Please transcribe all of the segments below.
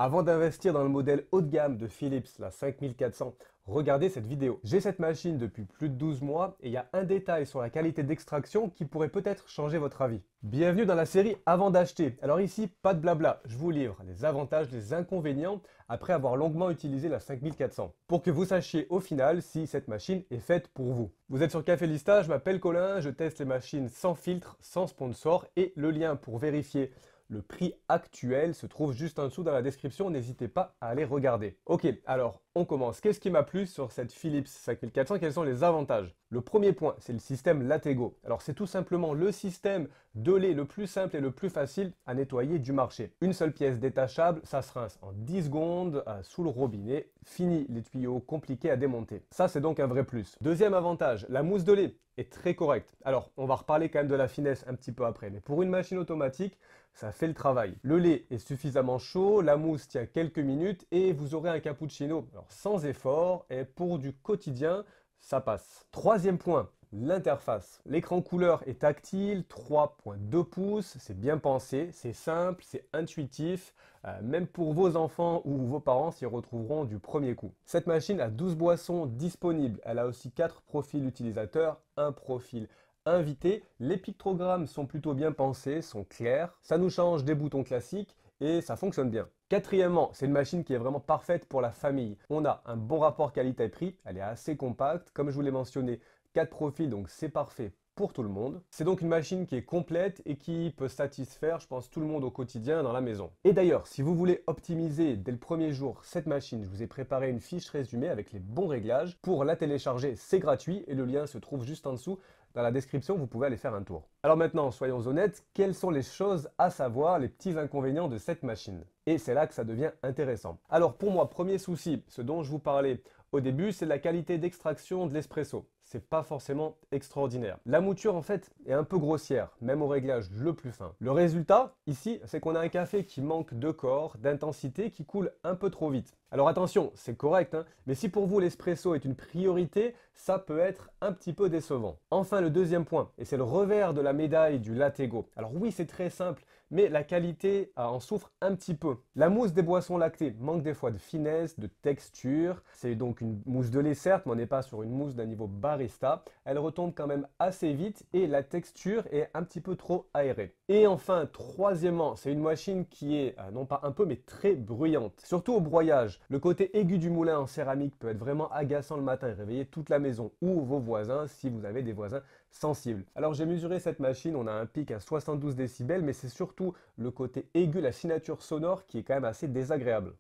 Avant d'investir dans le modèle haut de gamme de Philips, la 5400, regardez cette vidéo. J'ai cette machine depuis plus de 12 mois et il y a un détail sur la qualité d'extraction qui pourrait peut-être changer votre avis. Bienvenue dans la série Avant d'acheter. Alors ici, pas de blabla, je vous livre les avantages, les inconvénients après avoir longuement utilisé la 5400 pour que vous sachiez au final si cette machine est faite pour vous. Vous êtes sur Café Lista, je m'appelle Colin, je teste les machines sans filtre, sans sponsor et le lien pour vérifier le prix actuel se trouve juste en dessous dans la description, n'hésitez pas à aller regarder. Ok, alors on commence. Qu'est-ce qui m'a plu sur cette Philips 5400? Quels sont les avantages? Le premier point, c'est le système Latego. Alors c'est tout simplement le système de lait le plus simple et le plus facile à nettoyer du marché. Une seule pièce détachable, ça se rince en 10 secondes sous le robinet. Fini les tuyaux compliqués à démonter. Ça c'est donc un vrai plus. Deuxième avantage, la mousse de lait est très correcte. Alors on va reparler quand même de la finesse un petit peu après, mais pour une machine automatique, ça fait le travail. Le lait est suffisamment chaud, la mousse tient quelques minutes et vous aurez un cappuccino. Alors sans effort et pour du quotidien, ça passe. Troisième point, l'interface. L'écran couleur est tactile, 3,2 pouces, c'est bien pensé, c'est simple, c'est intuitif. Même pour vos enfants ou vos parents s'y retrouveront du premier coup. Cette machine a 12 boissons disponibles. Elle a aussi 4 profils utilisateurs, un profil invité. Les pictogrammes sont plutôt bien pensés, sont clairs. Ça nous change des boutons classiques et ça fonctionne bien. Quatrièmement, c'est une machine qui est vraiment parfaite pour la famille. On a un bon rapport qualité-prix, elle est assez compacte. Comme je vous l'ai mentionné, 4 profils, donc c'est parfait pour tout le monde. C'est donc une machine qui est complète et qui peut satisfaire, je pense, tout le monde au quotidien dans la maison. Et d'ailleurs, si vous voulez optimiser dès le premier jour cette machine, je vous ai préparé une fiche résumée avec les bons réglages. Pour la télécharger, c'est gratuit et le lien se trouve juste en dessous. Dans la description, vous pouvez aller faire un tour. Alors maintenant, soyons honnêtes, quelles sont les choses à savoir, les petits inconvénients de cette machine? Et c'est là que ça devient intéressant. Alors pour moi, premier souci, ce dont je vous parlais au début, c'est la qualité d'extraction de l'espresso. C'est pas forcément extraordinaire. La mouture en fait est un peu grossière, même au réglage le plus fin. Le résultat ici, c'est qu'on a un café qui manque de corps, d'intensité, qui coule un peu trop vite. Alors attention, c'est correct, mais si pour vous l'espresso est une priorité, ça peut être un petit peu décevant. Enfin le deuxième point, et c'est le revers de la médaille du Latego. Alors oui, c'est très simple, mais la qualité en souffre un petit peu. La mousse des boissons lactées manque des fois de finesse, de texture. C'est donc une mousse de lait certes, mais on n'est pas sur une mousse d'un niveau barista. Elle retombe quand même assez vite et la texture est un petit peu trop aérée. Et enfin, troisièmement, c'est une machine qui est, non pas un peu, mais très bruyante. Surtout au broyage. Le côté aigu du moulin en céramique peut être vraiment agaçant le matin et réveiller toute la maison ou vos voisins si vous avez des voisins sensibles. Alors j'ai mesuré cette machine, on a un pic à 72 décibels, mais c'est surtout le côté aigu, la signature sonore qui est quand même assez désagréable.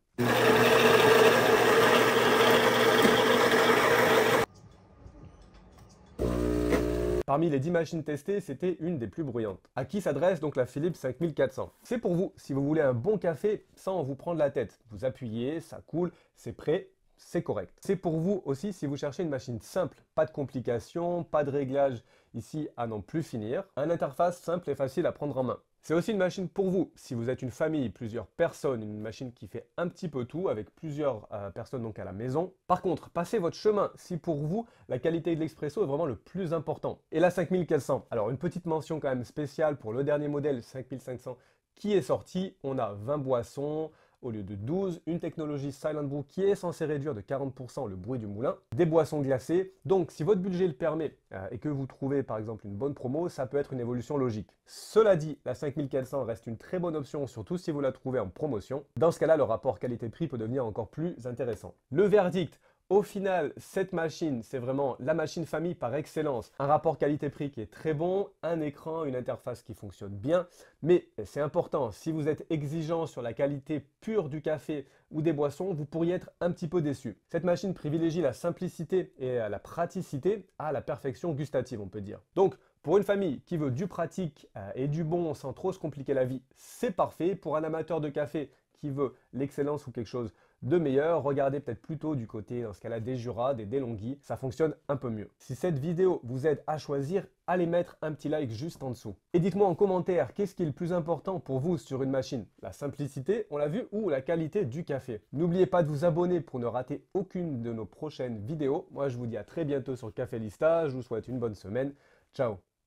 Parmi les 10 machines testées, c'était une des plus bruyantes. À qui s'adresse donc la Philips 5400? C'est pour vous, si vous voulez un bon café sans vous prendre la tête. Vous appuyez, ça coule, c'est prêt. C'est correct. C'est pour vous aussi si vous cherchez une machine simple, pas de complications, pas de réglage ici à n'en plus finir, une interface simple et facile à prendre en main. C'est aussi une machine pour vous, si vous êtes une famille, plusieurs personnes, une machine qui fait un petit peu tout avec plusieurs personnes donc à la maison. Par contre, passez votre chemin si pour vous, la qualité de l'expresso est vraiment le plus important. Et la 5400, alors une petite mention quand même spéciale pour le dernier modèle 5500 qui est sorti, on a 20 boissons, au lieu de 12, une technologie Silent Brew qui est censée réduire de 40% le bruit du moulin, des boissons glacées. Donc si votre budget le permet et que vous trouvez par exemple une bonne promo, ça peut être une évolution logique. Cela dit, la 5400 reste une très bonne option, surtout si vous la trouvez en promotion. Dans ce cas-là, le rapport qualité-prix peut devenir encore plus intéressant. Le verdict, au final, cette machine, c'est vraiment la machine famille par excellence. Un rapport qualité-prix qui est très bon, un écran, une interface qui fonctionne bien. Mais c'est important, si vous êtes exigeant sur la qualité pure du café ou des boissons, vous pourriez être un petit peu déçu. Cette machine privilégie la simplicité et la praticité à la perfection gustative, on peut dire. Donc, pour une famille qui veut du pratique et du bon sans trop se compliquer la vie, c'est parfait. Pour un amateur de café qui veut l'excellence ou quelque chose de meilleur, regardez peut-être plutôt du côté, dans ce cas-là, des Jura, des DeLonghi, ça fonctionne un peu mieux. Si cette vidéo vous aide à choisir, allez mettre un petit like juste en dessous. Et dites-moi en commentaire, qu'est-ce qui est le plus important pour vous sur une machine? La simplicité, on l'a vu, ou la qualité du café? N'oubliez pas de vous abonner pour ne rater aucune de nos prochaines vidéos. Moi, je vous dis à très bientôt sur Café Lista, je vous souhaite une bonne semaine. Ciao!